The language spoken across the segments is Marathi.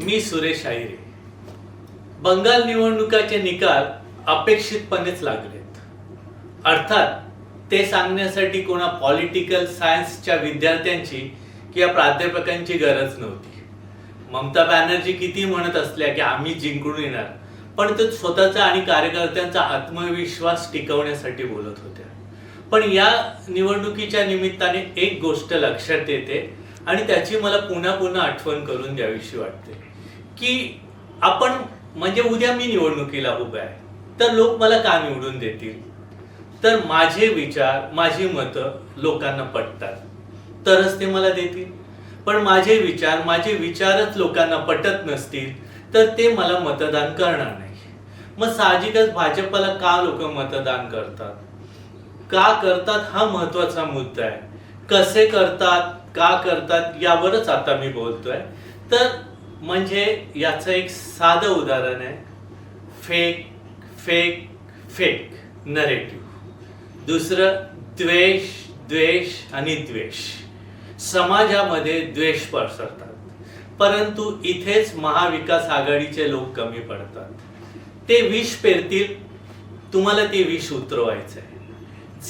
मी सुरेश आहिरे. बंगाल निवडणुकाचे निकाल अपेक्षितपणेच लागलेत. अर्थात ते सांगण्यासाठी कोणा पॉलिटिकल सायन्सच्या विद्यार्थ्यांची किंवा प्राध्यापकांची गरज नव्हती. ममता बॅनर्जी किती म्हणत असल्या की आम्ही जिंकून येणार, पण ते स्वतःचा आणि कार्यकर्त्यांचा आत्मविश्वास टिकवण्यासाठी बोलत होत्या. पण या निवडणुकीच्या निमित्ताने एक गोष्ट लक्षात येते आणि त्याची मला पुन्हा पुन्हा आठवण करून द्यावीशी वाटते की आपण म्हणजे उद्या मी निवडणुकीला उभा आहे तर लोक मला का निवडून देतील, तर माझे विचार माझी मतं लोकांना पटतात तरच ते मला देतील. पण माझे विचारच लोकांना पटत नसतील तर ते मला मतदान करणार नाही. मग साहजिकच भाजपला का लोक मतदान करतात, का करतात हा महत्वाचा मुद्दा आहे. कसे करतात, का करतात यावरच आता मी बोलतोय. तर म्हणजे याचं एक साधं उदाहरण आहे, फेक फेक फेक नरेटिव्ह. दुसरं द्वेष द्वेष आणि द्वेष. समाजामध्ये द्वेष पसरतात, परंतु इथेच महाविकास आघाडीचे लोक कमी पडतात. ते विष पेरतील, तुम्हाला ते विष उतरवायचं आहे.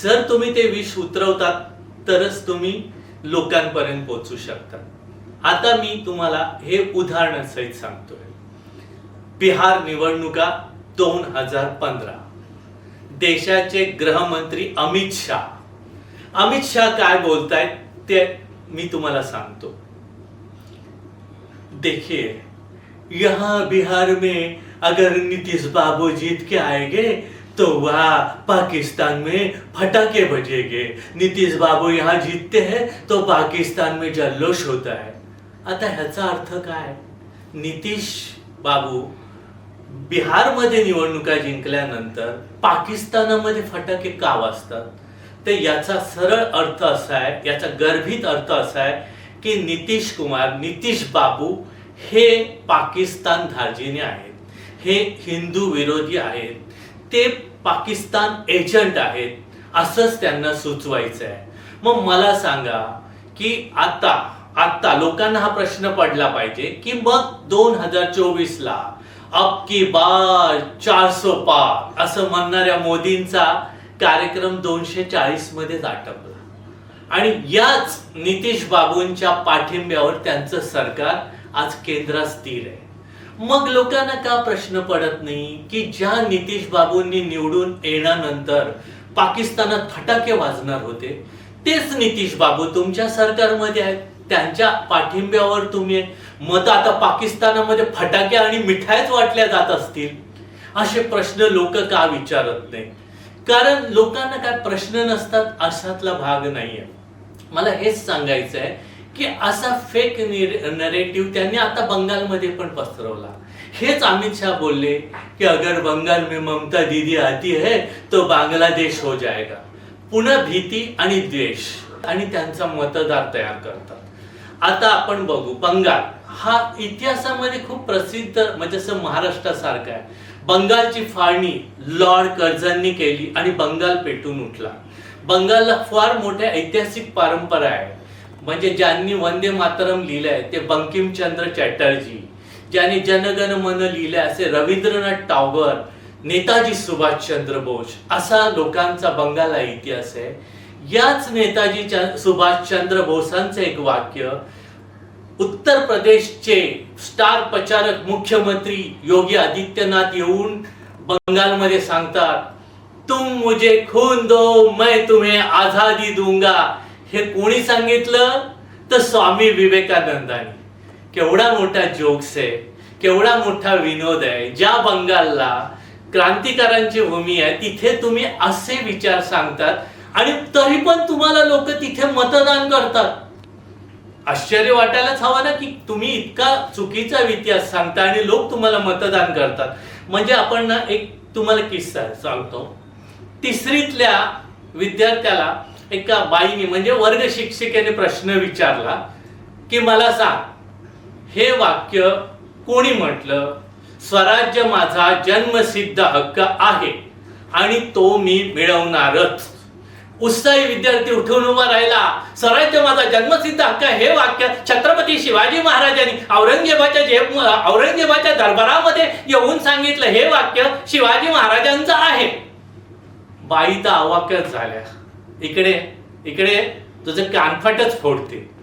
जर तुम्ही ते विष उतरवतात तरच तुम्ही लोकांपर्यंत पोहोचू शकता. आता मी तुम्हाला हे उदाहरण सहित सांगतोय. बिहार निवडणुका 2015. देशाचे गृहमंत्री अमित शाह काय बोलतायत ते मी तुम्हाला सांगतो. देखिए, यहाँ बिहार में अगर नीतीश बाबू जीत के आएंगे तो वहाँ पाकिस्तान में फटाके बजेंगे. नीतीश बाबू यहाँ जीतते हैं तो पाकिस्तान में जल्लोष होता है. आता ह्याचा अर्थ काय? नीतीश बाबू बिहारमध्ये निवडणुका जिंकल्यानंतर पाकिस्तानामध्ये फटाके का वाजतात? तर याचा सरळ अर्थ असा आहे, याचा गर्भित अर्थ असा आहे की नीतीश बाबू हे पाकिस्तान धार्जिणे आहेत, हे हिंदू विरोधी आहेत, ते पाकिस्तान एजंट आहेत असंच त्यांना सुचवायचं आहे. मग मला सांगा की आता लोकांना हा प्रश्न पडला पाहिजे की मग 2024 ला अब की बार 400 पार असं म्हणणाऱ्या मोदींचा कार्यक्रम 240 मध्ये आटपला आणि याच नीतीश बाबूंच्या पाठिंब्यावर त्यांचं सरकार आज केंद्रात स्थिर आहे. मग लोकांना का प्रश्न पडत नाही की ज्या नीतीश बाबूंनी निवडून येण्यानंतर पाकिस्तानात फटाके वाजणार होते तेच नीतीश बाबू तुमच्या सरकारमध्ये आहेत, त्यांच्या पाठिंब्यावर तुम्ही मत आता पाकिस्तानामध्ये फटाके आणि मिठाईच वाटल्या जात असतील. असे प्रश्न लोक का विचारत नाही? कारण लोकांना काय प्रश्न नसतात अशातला भाग नाहीये. मला हेच सांगायचं आहे की असा फेक नरेटिव्ह त्यांनी आता बंगालमध्ये पण पसरवला. हेच अमित शाह बोलले की अगर बंगाल में ममता दीदी आती है तो बांग्लादेश हो जाएगा. पुन्हा भीती आणि द्वेष आणि त्यांचा मतदार तयार करतात. आता आपण बघू, बंगाल हा इतिहासामध्ये खूप प्रसिद्ध म्हणजे असं महाराष्ट्रासारखा आहे. बंगालची फाळणी लॉर्ड कर्झननी केली आणि बंगाल पेटून उठला. बंगालला फार मोठ्या ऐतिहासिक परंपरा आहे. म्हणजे ज्यांनी वंदे मातरम लिहिलंय ते बंकिमचंद्र चॅटर्जी, ज्यांनी जनगण मन लिहिलंय असे रवींद्रनाथ टागोर, नेताजी सुभाषचंद्र बोस असा लोकांचा बंगालला इतिहास आहे. याच नेताजी सुभाषचंद्र बोसांचं एक वाक्य उत्तर प्रदेशचे स्टार प्रचारक मुख्यमंत्री योगी आदित्यनाथ येऊन बंगालमध्ये सांगतात, तुम मुझे खून दो मैं तुम्हें आझादी दूंगा. हे कोणी सांगितलं? तर स्वामी विवेकानंदांनी. केवढा मोठा जोक्स आहे, केवढा मोठा विनोद आहे. ज्या बंगालला क्रांतिकारांची भूमी आहे तिथे तुम्ही असे विचार सांगतात आणि तरी पण तुम्हाला लोक तिथे मतदान करतात. आश्चर्य वाटायलाच हवं ना की तुम्ही इतका चुकीचा इतिहास सांगता आणि लोक तुम्हाला मतदान करतात. म्हणजे आपण ना एक तुम्हाला किस्सा सांगतो. तिसरीतल्या विद्यार्थ्याला एका बाईने म्हणजे वर्ग शिक्षिकेने प्रश्न विचारला की मला सांग हे वाक्य कोणी म्हटलं? स्वराज्य माझा जन्मसिद्ध हक्क आहे आणि तो मी मिळवणारच. उत्साही विद्यार्थी उठून उभा राहिला. स्वराज्य माझा जन्मसिद्ध हक्क हे वाक्य छत्रपती शिवाजी महाराजांनी औरंगजेबाच्या दरबारामध्ये येऊन सांगितलं. हे वाक्य शिवाजी महाराजांचं आहे. बाई तर अवाक्यच झाल्या. इकडे तुझं कानफटच फोडते.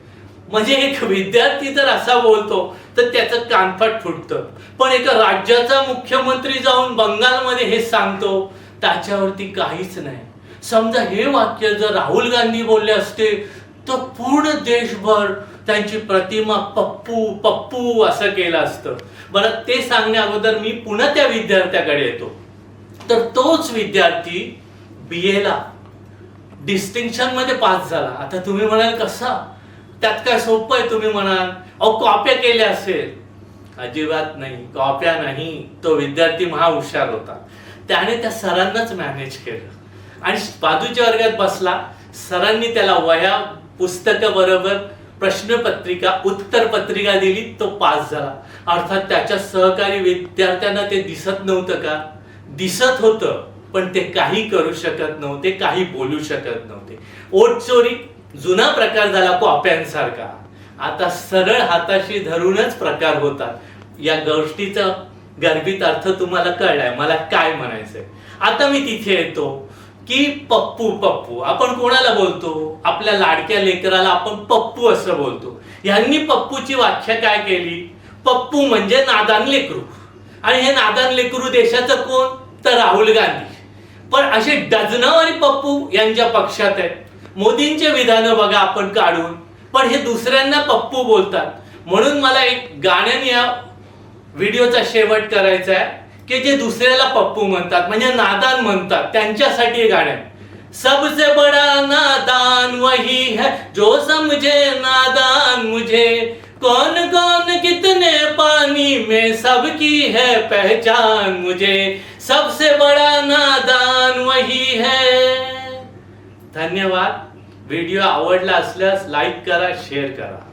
म्हणजे एक विद्यार्थी जर असा बोलतो तर त्याचं कानफट फुटतं. पण एका राज्याचा मुख्यमंत्री जाऊन बंगालमध्ये हे सांगतो, त्याच्यावरती काहीच नाही. समजा हे वाक्य जर राहुल गांधी बोलले असते तर पूर्ण देशभर त्यांची प्रतिमा पप्पू पप्पू असं केलं असतं. बरं, ते सांगण्या अगोदर मी पुन्हा त्या विद्यार्थ्याकडे येतो. तर तोच विद्यार्थी BA ला डिस्टिंक्शन मध्ये पास झाला. आता तुम्ही म्हणाल कसा, त्यात काय सोपं आहे तुम्ही म्हणाल, अहो कॉप्या केल्या असेल. अजिबात नाही, कॉप्या नाही. तो विद्यार्थी महाहुशार होता. त्याने त्या सरांनाच मॅनेज केलं आणि बाजूच्या वर्गात बसला. सरांनी त्याला वह्या पुस्तक बरोबर प्रश्नपत्रिका उत्तरपत्रिका दिली. तो पास झाला. अर्थात त्याच्या सहकारी विद्यार्थ्यांना ते दिसत नव्हतं का? दिसत होतं, पण ते काही करू शकत नव्हते, काही बोलू शकत नव्हते. ओट चोरी जुना प्रकार झाला कॉप्यांसारखा. आता सरळ हाताशी धरूनच प्रकार होतात. या गोष्टीचा गर्भित अर्थ तुम्हाला कळलाय मला काय म्हणायचंय. आता मी तिथे येतो की पप्पू पप्पू आपण कोणाला बोलतो? आपल्या लाडक्या लेकराला आपण पप्पू असं बोलतो. यांनी पप्पूची व्याख्या काय केली? पप्पू म्हणजे नादान लेकरू. आणि हे नादान लेकरू देशाचं कोण? तर राहुल गांधी. पण असे डझनावारी पप्पू यांच्या पक्षात आहेत. मोदींचे विधान बघा आपण काढून, पण हे दुसऱ्यांना पप्पू बोलतात. म्हणून मला एक गाण्याने या व्हिडिओचा शेवट करायचा आहे की जे दुसऱ्याला पप्पू म्हणतात म्हणजे नादान म्हणतात त्यांच्यासाठी हे गाणं आहे. सबसे बड़ा नादान वही है जो समझे नादान मुझे, कौन कौन कितने पानी में सबकी है पहचान मुझे, सबसे बड़ा नादान वही है. धन्यवाद. व्हिडिओ आवडला असल्यास लाईक करा, शेअर करा.